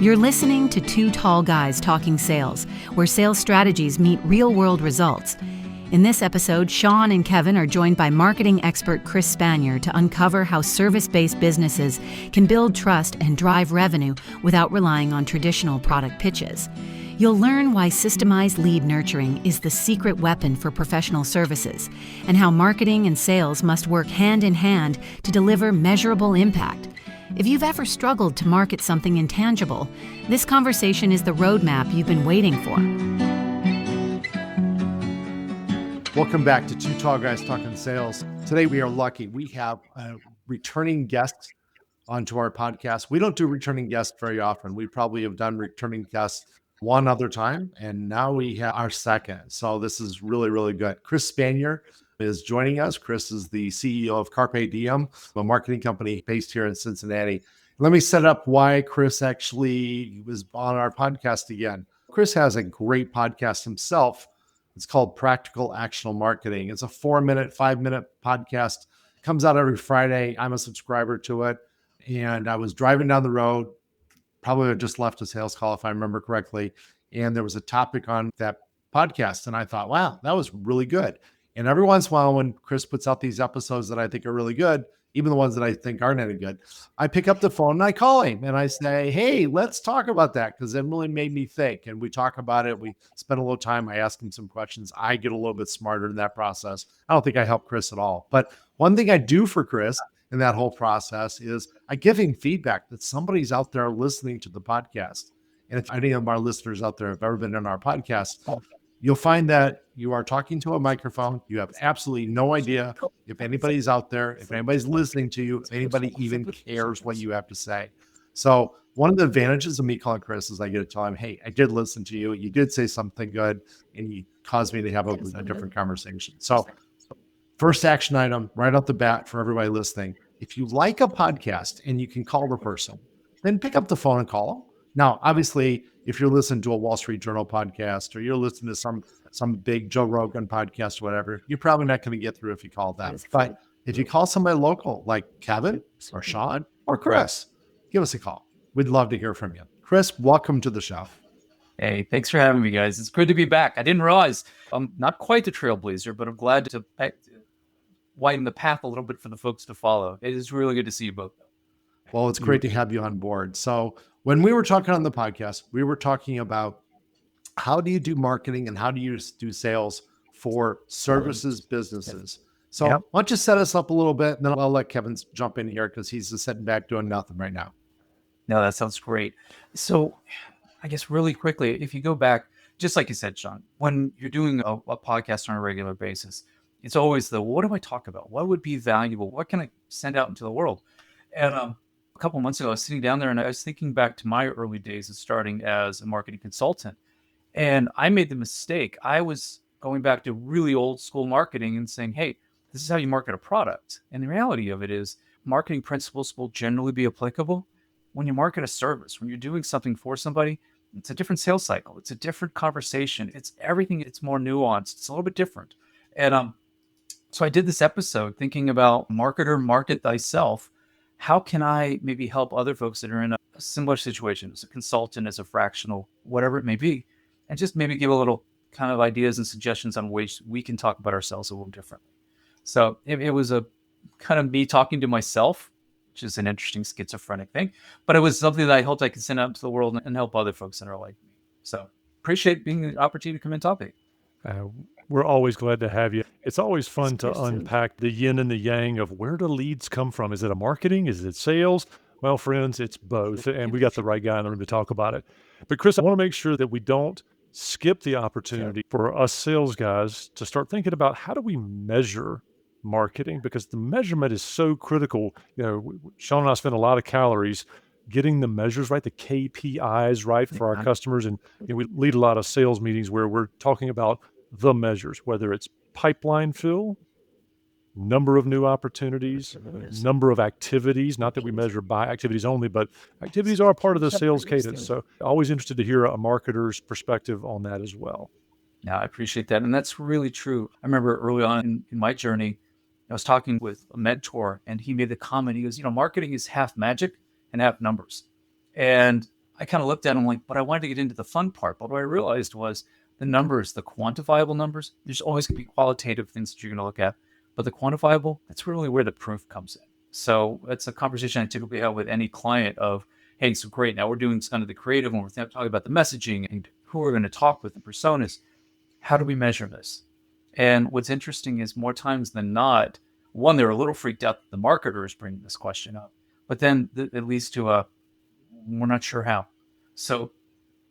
You're listening to Two Tall Guys Talking Sales, where sales strategies meet real-world results. In this episode, Sean and Kevin are joined by marketing expert Chris Spanier to uncover how service-based businesses can build trust and drive revenue without relying on traditional product pitches. You'll learn why systemized lead nurturing is the secret weapon for professional services, and how marketing and sales must work hand in hand to deliver measurable impact. If you've ever struggled to market something intangible, this conversation is the roadmap you've been waiting for. Welcome back to Two Tall Guys Talking Sales. Today we are lucky. We have a returning guest onto our podcast. We don't do returning guests very often. We probably have done returning guests one other time, and now we have our second. So this is really, really good. Chris Spanier is joining us. Chris is the CEO of Carpe Diem, a marketing company based here in Cincinnati. Let me set up why Chris actually was on our podcast again. Chris has a great podcast himself. It's called Practical Actionable Marketing. It's a 4-minute, 5-minute podcast. It comes out every Friday. I'm a subscriber to it. And I was driving down the road, probably had just left a sales call, if I remember correctly. And there was a topic on that podcast. And I thought, wow, that was really good. And every once in a while, when Chris puts out these episodes that I think are really good, even the ones that I think aren't any good, I pick up the phone and I call him and I say, hey, let's talk about that, because it really made me think. And we talk about it. We spend a little time. I ask him some questions. I get a little bit smarter in that process. I don't think I help Chris at all. But one thing I do for Chris in that whole process is I give him feedback that somebody's out there listening to the podcast. And if any of our listeners out there have ever been in our podcast, you'll find that you are talking to a microphone. You have absolutely no idea if anybody's out there, if anybody's listening to you, if anybody even cares what you have to say. So one of the advantages of me calling Chris is I get to tell him, hey, I did listen to you. You did say something good, and you caused me to have a different conversation. So first action item right off the bat for everybody listening: if you like a podcast and you can call the person, then pick up the phone and call them. Now, obviously, if you're listening to a Wall Street Journal podcast or you're listening to some big Joe Rogan podcast or whatever, you're probably not going to get through if you call them. But if you call somebody local like Kevin or Sean or Chris, give us a call. We'd love to hear from you. Chris, welcome to the show. Hey, thanks for having me, guys. It's good to be back. I didn't realize I'm not quite a trailblazer, but I'm glad to widen the path a little bit for the folks to follow. It is really good to see you both. Well, it's great to have you on board. So when we were talking on the podcast, we were talking about how do you do marketing and how do you do sales for services businesses. So why don't you set us up a little bit, and then I'll let Kevin jump in here because he's just sitting back doing nothing right now. No, that sounds great. So I guess really quickly, if you go back, just like you said, Sean, when you're doing a podcast on a regular basis, it's always what do I talk about? What would be valuable? What can I send out into the world? And a couple of months ago, I was sitting down there and I was thinking back to my early days of starting as a marketing consultant. And I made the mistake. I was going back to really old school marketing and saying, hey, this is how you market a product. And the reality of it is marketing principles will generally be applicable when you market a service. When you're doing something for somebody, it's a different sales cycle. It's a different conversation. It's everything. It's more nuanced. It's a little bit different. And so I did this episode thinking about marketer, market thyself. How can I maybe help other folks that are in a similar situation as a consultant, as a fractional, whatever it may be, and just maybe give a little kind of ideas and suggestions on ways we can talk about ourselves a little differently. So it was a kind of me talking to myself, which is an interesting schizophrenic thing, but it was something that I hoped I could send out to the world and help other folks that are like me. So appreciate being the opportunity to come and talk. We're always glad to have you. It's always fun to unpack the yin and the yang of where do leads come from? Is it a marketing? Is it sales? Well, friends, it's both. And we got the right guy in the room to talk about it. But Chris, I want to make sure that we don't skip the opportunity for us sales guys to start thinking about how do we measure marketing? Because the measurement is so critical. You know, Sean and I spend a lot of calories getting the measures right, the KPIs right for our customers. And we lead a lot of sales meetings where we're talking about the measures, whether it's pipeline fill, number of new opportunities, number of activities, not that we measure by activities only, but activities are a part of the sales cadence. So always interested to hear a marketer's perspective on that as well. Yeah, I appreciate that. And that's really true. I remember early on in my journey, I was talking with a mentor and he made the comment, he goes, marketing is half magic and half numbers. And I kind of looked at them like, but I wanted to get into the fun part. But what I realized was the numbers, the quantifiable numbers, there's always going to be qualitative things that you're going to look at. But the quantifiable, that's really where the proof comes in. So it's a conversation I typically have with any client of, hey, so great, now we're doing kind of the creative and we're talking about the messaging and who we're going to talk with, the personas. How do we measure this? And what's interesting is more times than not, one, they're a little freaked out that the marketer is bringing this question up, but then it leads to we're not sure how. So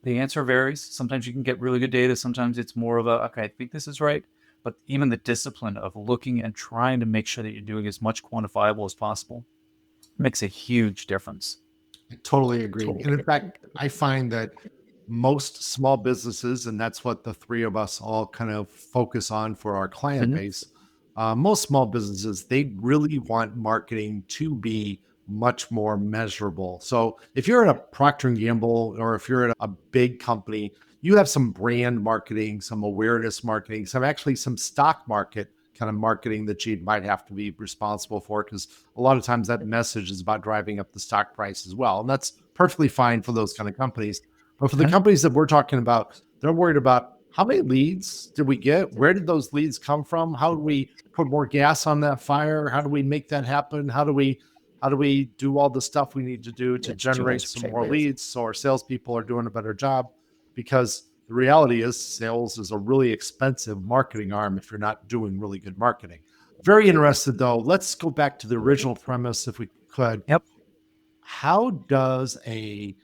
the answer varies. Sometimes you can get really good data. Sometimes it's more of okay, I think this is right. But even the discipline of looking and trying to make sure that you're doing as much quantifiable as possible makes a huge difference. I totally agree. And in fact, I find that most small businesses, and that's what the three of us all kind of focus on for our client base, most small businesses, they really want marketing to be much more measurable. So if you're at a Procter & Gamble or if you're at a big company, you have some brand marketing, some awareness marketing, some stock market kind of marketing that you might have to be responsible for, because a lot of times that message is about driving up the stock price as well. And that's perfectly fine for those kind of companies. But for the companies that we're talking about, they're worried about how many leads did we get? Where did those leads come from? How do we put more gas on that fire? How do we make that happen? How do we do all the stuff we need to do to generate some more leads so our salespeople are doing a better job? Because the reality is sales is a really expensive marketing arm if you're not doing really good marketing. Very interested though. Let's go back to the original premise if we could. Yep. How does a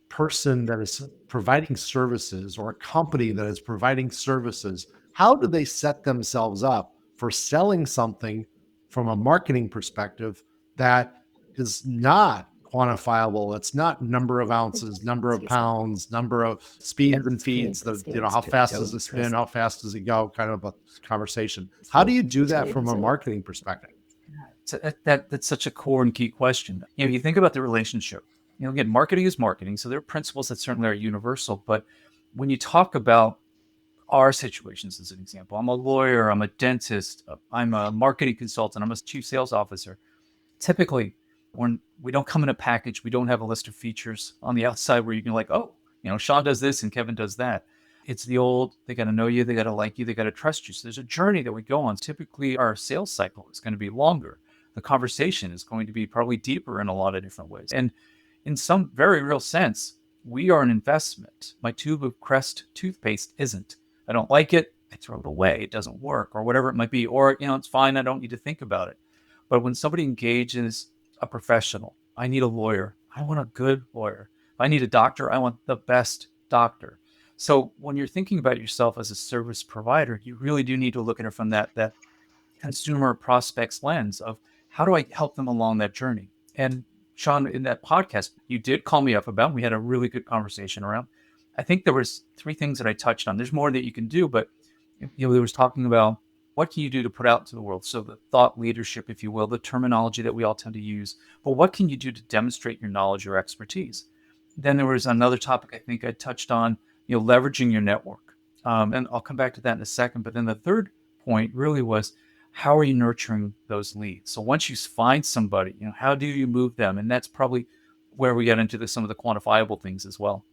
person that is providing services or a company that is providing services, how do they set themselves up for selling something from a marketing perspective that is not quantifiable? It's not number of ounces, number of pounds, number of speeds and feeds, how fast does it spin, how fast does it go, kind of a conversation. How do you do that from a marketing perspective? So that's such a core and key question. You think about the relationship. Again, marketing is marketing. So there are principles that certainly are universal. But when you talk about our situations, as an example, I'm a lawyer, I'm a dentist, I'm a marketing consultant, I'm a chief sales officer. Typically, when we don't come in a package, we don't have a list of features on the outside where you can Sean does this and Kevin does that. It's the old, they got to know you, they got to like you, they got to trust you. So there's a journey that we go on. Typically, our sales cycle is going to be longer. The conversation is going to be probably deeper in a lot of different ways. And in some very real sense, we are an investment. My tube of Crest toothpaste isn't. I don't like it, I throw it away. It doesn't work, or whatever it might be. Or, it's fine, I don't need to think about it. But when somebody engages a professional, I need a lawyer. I want a good lawyer. If I need a doctor, I want the best doctor. So when you're thinking about yourself as a service provider, you really do need to look at it from that consumer prospects lens of how do I help them along that journey? And Sean, in that podcast, you did call me up about, we had a really good conversation around. I think there was 3 things that I touched on. There's more that you can do, but there was talking about what can you do to put out to the world? So the thought leadership, if you will, the terminology that we all tend to use, but what can you do to demonstrate your knowledge or expertise? Then there was another topic I think I touched on, leveraging your network. And I'll come back to that in a second. But then the third point really was, how are you nurturing those leads? So once you find somebody, how do you move them? And that's probably where we get into some of the quantifiable things as well.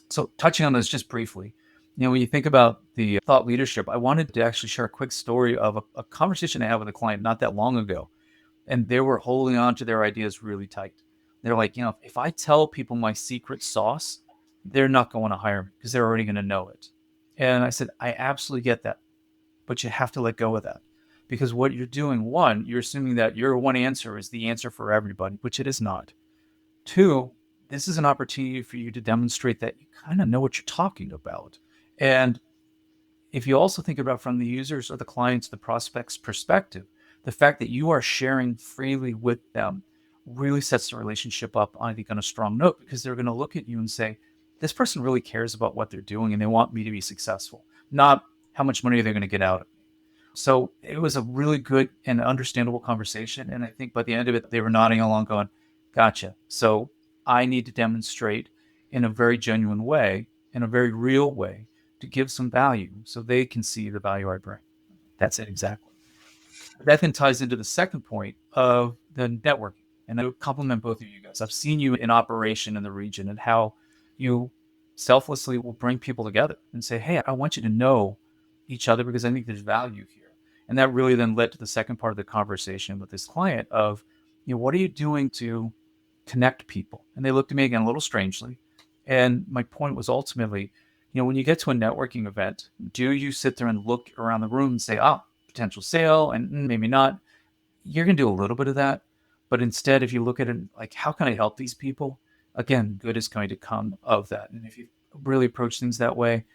So touching on this just briefly, when you think about the thought leadership, I wanted to actually share a quick story of a conversation I had with a client not that long ago. And they were holding on to their ideas really tight. They're like, if I tell people my secret sauce, they're not going to hire me because they're already going to know it. And I said, I absolutely get that, but you have to let go of that. Because what you're doing, one, you're assuming that your one answer is the answer for everybody, which it is not. 2, this is an opportunity for you to demonstrate that you kind of know what you're talking about. And if you also think about from the users or the clients, the prospects perspective, the fact that you are sharing freely with them really sets the relationship up, I think, on a strong note, because they're going to look at you and say, this person really cares about what they're doing and they want me to be successful, not how much money they're going to get out of me. So it was a really good and understandable conversation. And I think by the end of it, they were nodding along going, gotcha. So I need to demonstrate in a very genuine way, in a very real way, to give some value so they can see the value I bring. That's it exactly. That then ties into the second point of the networking And I would compliment both of you guys. I've seen you in operation in the region and how you selflessly will bring people together and say, hey, I want you to know each other because I think there's value here. And that really then led to the second part of the conversation with this client of, what are you doing to connect people? And they looked at me again a little strangely. And my point was ultimately, when you get to a networking event, do you sit there and look around the room and say, potential sale and maybe not? You're going to do a little bit of that. But instead, if you look at it like, how can I help these people? Again, good is going to come of that. And if you really approach things that way,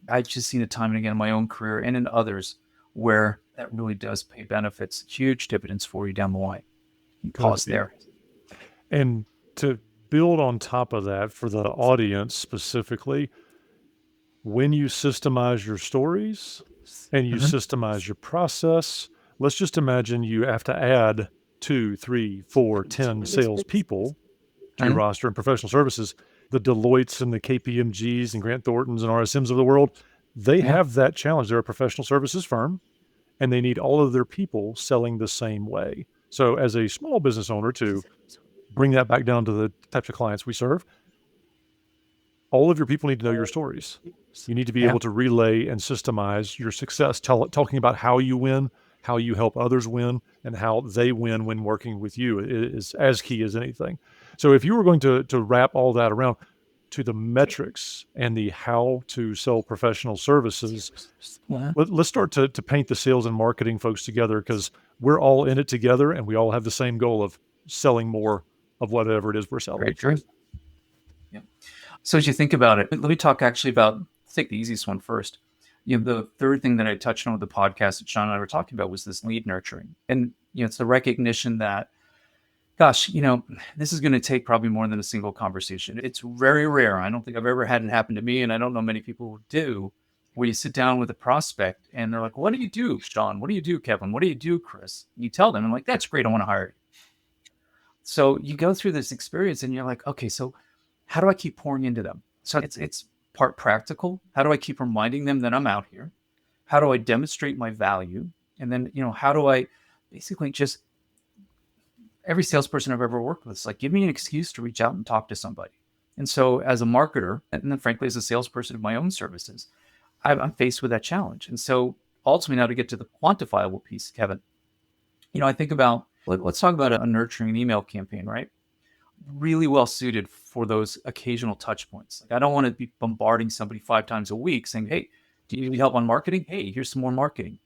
I've just seen it time and again in my own career and in others where that really does pay benefits, huge dividends for you down the line. Pause there. And to build on top of that for the audience specifically, when you systemize your stories and you systemize your process, let's just imagine you have to add 2, 3, 4, 10 salespeople to your roster in professional services. The Deloittes and the KPMGs and Grant Thorntons and RSMs of the world, they have that challenge. They're a professional services firm and they need all of their people selling the same way. So as a small business owner, to bring that back down to the types of clients we serve, all of your people need to know your stories. You need to be able to relay and systemize your success, talking about how you win, how you help others win, and how they win when working with you is as key as anything. So if you were going to wrap all that around to the metrics and the how to sell professional services, let's start to paint the sales and marketing folks together, because we're all in it together and we all have the same goal of selling more of whatever it is we're selling. Very true. Yeah. So as you think about it, let me talk actually about, let's take the easiest one first. The third thing that I touched on with the podcast that Sean and I were talking about was this lead nurturing. And, it's the recognition that, gosh, this is going to take probably more than a single conversation. It's very rare. I don't think I've ever had it happen to me, and I don't know many people who do, where you sit down with a prospect and they're like, what do you do, Sean? What do you do, Kevin? What do you do, Chris? And you tell them, I'm like, that's great. I want to hire you. So you go through this experience and you're like, okay, so how do I keep pouring into them? So it's part practical. How do I keep reminding them that I'm out here? How do I demonstrate my value? And then, how do I basically just, every salesperson I've ever worked with is like, give me an excuse to reach out and talk to somebody. And so as a marketer, and then frankly, as a salesperson of my own services, I'm faced with that challenge. And so ultimately now to get to the quantifiable piece, Kevin, I think about, let's talk about a nurturing email campaign, right? Really well suited for those occasional touch points. Like, I don't want to be bombarding somebody 5 times a week saying, hey, do you need help on marketing? Hey, here's some more marketing.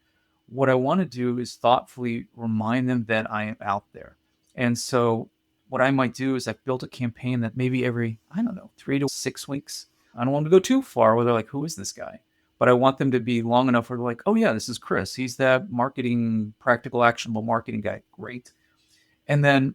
What I want to do is thoughtfully remind them that I am out there. And so what I might do is I've built a campaign that maybe every, 3 to 6 weeks. I don't want to go too far where they're like, who is this guy? But I want them to be long enough where they're like, oh yeah, this is Chris. He's that practical actionable marketing guy. Great. And then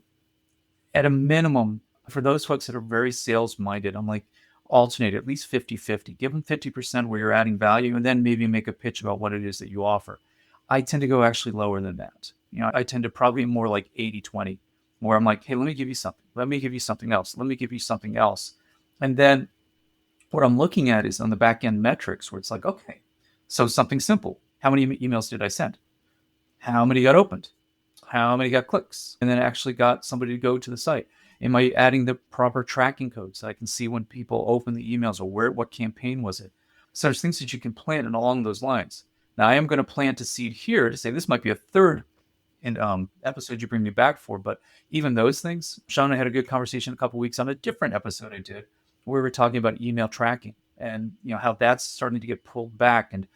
at a minimum, for those folks that are very sales minded, I'm like, alternate at least 50-50. Give them 50% where you're adding value, and then maybe make a pitch about what it is that you offer. I tend to go actually lower than that. I tend to probably more like 80-20, where I'm like, hey, let me give you something. Let me give you something else. Let me give you something else. And then what I'm looking at is on the back end metrics, where it's like, okay, so something simple. How many emails did I send? How many got opened? How many got clicks? And then actually got somebody to go to the site. Am I adding the proper tracking code so I can see when people open the emails, or what campaign was it? So there's things that you can plant along those lines. Now I am going to plant a seed here to say this might be a third episode you bring me back for, but even those things, Sean and I had a good conversation a couple of weeks on a different episode I did, where we were talking about email tracking and how that's starting to get pulled back. And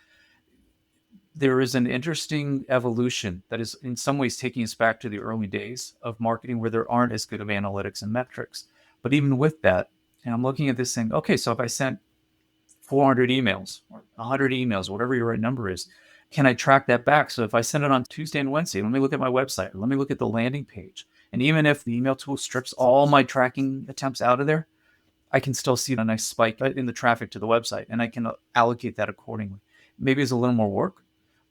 there is an interesting evolution that is in some ways taking us back to the early days of marketing, where there aren't as good of analytics and metrics. But even with that, and I'm looking at this saying, okay, so if I sent 400 emails or 100 emails, whatever your right number is, can I track that back? So if I send it on Tuesday and Wednesday, let me look at my website. Let me look at the landing page. And even if the email tool strips all my tracking attempts out of there, I can still see a nice spike in the traffic to the website, and I can allocate that accordingly. Maybe it's a little more work,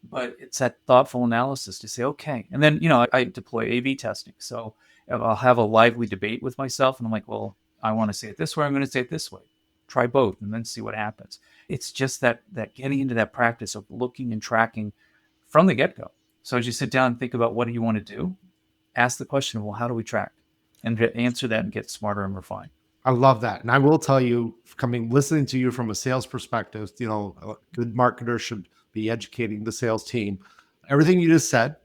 but it's that thoughtful analysis to say, okay. And then, I deploy A/B testing. So I'll have a lively debate with myself, and I'm like, well, I want to say it this way. I'm going to say it this way. Try both and then see what happens. It's just that getting into that practice of looking and tracking from the get-go. So as you sit down and think about what do you want to do, ask the question, well, how do we track? And to answer that and get smarter and refine. I love that. And I will tell you, listening to you from a sales perspective, a good marketer should be educating the sales team. Everything you just said,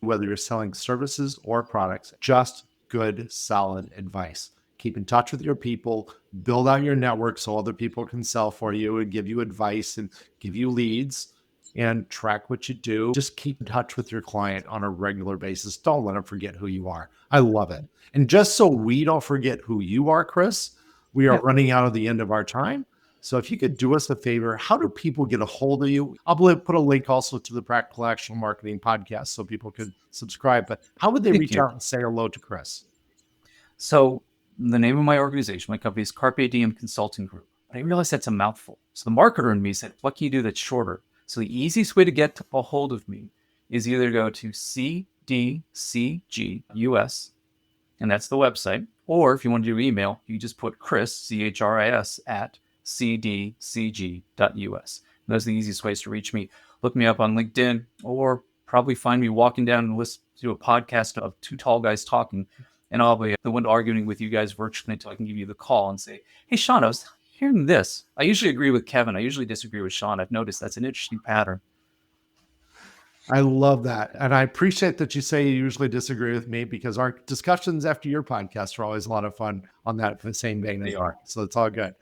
whether you're selling services or products, just good, solid advice. Keep in touch with your people, build out your network so other people can sell for you and give you advice and give you leads, and track what you do. Just keep in touch with your client on a regular basis. Don't let them forget who you are. I love it. And just so we don't forget who you are, Chris, we are running out of the end of our time. So if you could do us a favor, how do people get a hold of you? I'll put a link also to the Practical Actionable Marketing podcast so people could subscribe. But how would they reach out and say hello to Chris? So the name of my organization, my company, is Carpe Diem Consulting Group. But I realized that's a mouthful. So the marketer in me said, what can you do that's shorter? So the easiest way to get a hold of me is either go to CDCG.US, and that's the website. Or if you want to do email, you just put Chris, CHRIS, at cdcg.us. Those are the easiest ways to reach me. Look me up on LinkedIn, or probably find me walking down and listen to a podcast of two tall guys talking, and I'll be the one arguing with you guys virtually until I can give you the call and say, hey, Sean, I was hearing this. I usually agree with Kevin. I usually disagree with Sean. I've noticed that's an interesting pattern. I love that. And I appreciate that you say you usually disagree with me, because our discussions after your podcast are always a lot of fun on that same vein they are. So it's all good.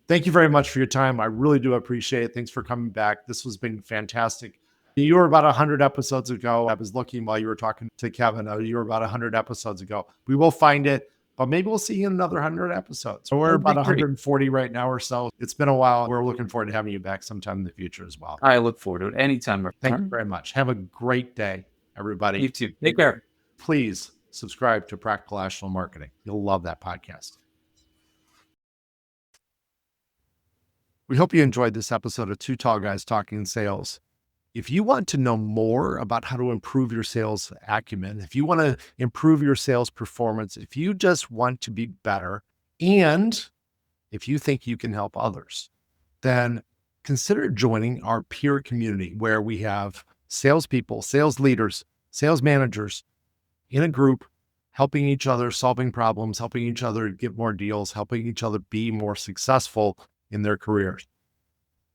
Thank you very much for your time. I really do appreciate it. Thanks for coming back. This has been fantastic. You were about 100 episodes ago. I was looking while you were talking to Kevin. You were about 100 episodes ago. We will find it, but maybe we'll see you in another 100 episodes. So we're about 140 right now or so. It's been a while. We're looking forward to having you back sometime in the future as well. I look forward to it anytime. Thank you very much. Have a great day, everybody. You too. Take care. Please subscribe to Practical Actionable Marketing. You'll love that podcast. We hope you enjoyed this episode of Two Tall Guys Talking Sales. If you want to know more about how to improve your sales acumen, if you want to improve your sales performance, if you just want to be better, and if you think you can help others, then consider joining our peer community, where we have salespeople, sales leaders, sales managers in a group, helping each other, solving problems, helping each other get more deals, helping each other be more successful in their careers.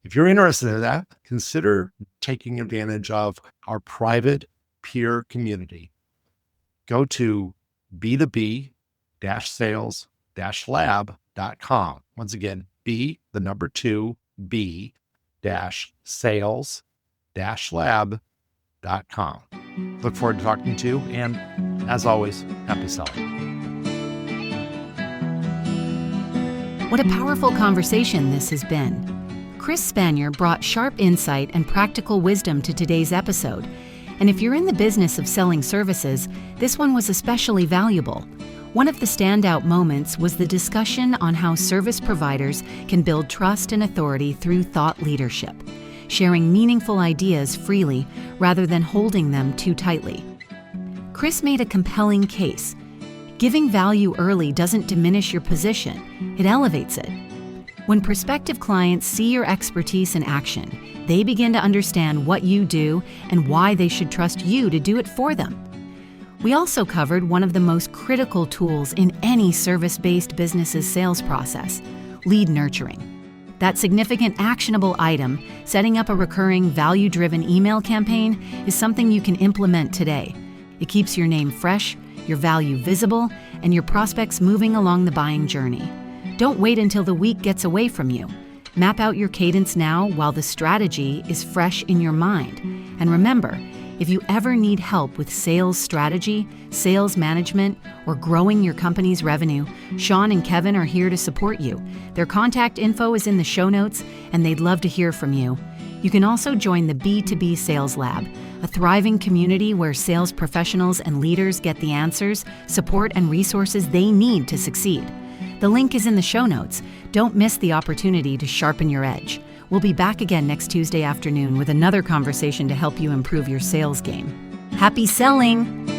If you're interested in that, consider taking advantage of our private peer community. Go to b2b-sales-lab.com. Once again, b-sales-lab.com. Look forward to talking to you, and as always, happy selling. What a powerful conversation this has been. Chris Spanier brought sharp insight and practical wisdom to today's episode. And if you're in the business of selling services, this one was especially valuable. One of the standout moments was the discussion on how service providers can build trust and authority through thought leadership, sharing meaningful ideas freely rather than holding them too tightly. Chris made a compelling case. Giving value early doesn't diminish your position, it elevates it. When prospective clients see your expertise in action, they begin to understand what you do and why they should trust you to do it for them. We also covered one of the most critical tools in any service-based business's sales process, lead nurturing. That significant actionable item, setting up a recurring value-driven email campaign, is something you can implement today. It keeps your name fresh, your value visible, and your prospects moving along the buying journey. Don't wait until the week gets away from you. Map out your cadence now while the strategy is fresh in your mind. And remember, if you ever need help with sales strategy, sales management, or growing your company's revenue, Sean and Kevin are here to support you. Their contact info is in the show notes, and they'd love to hear from you. You can also join the B2B Sales Lab, a thriving community where sales professionals and leaders get the answers, support, and resources they need to succeed. The link is in the show notes. Don't miss the opportunity to sharpen your edge. We'll be back again next Tuesday afternoon with another conversation to help you improve your sales game. Happy selling!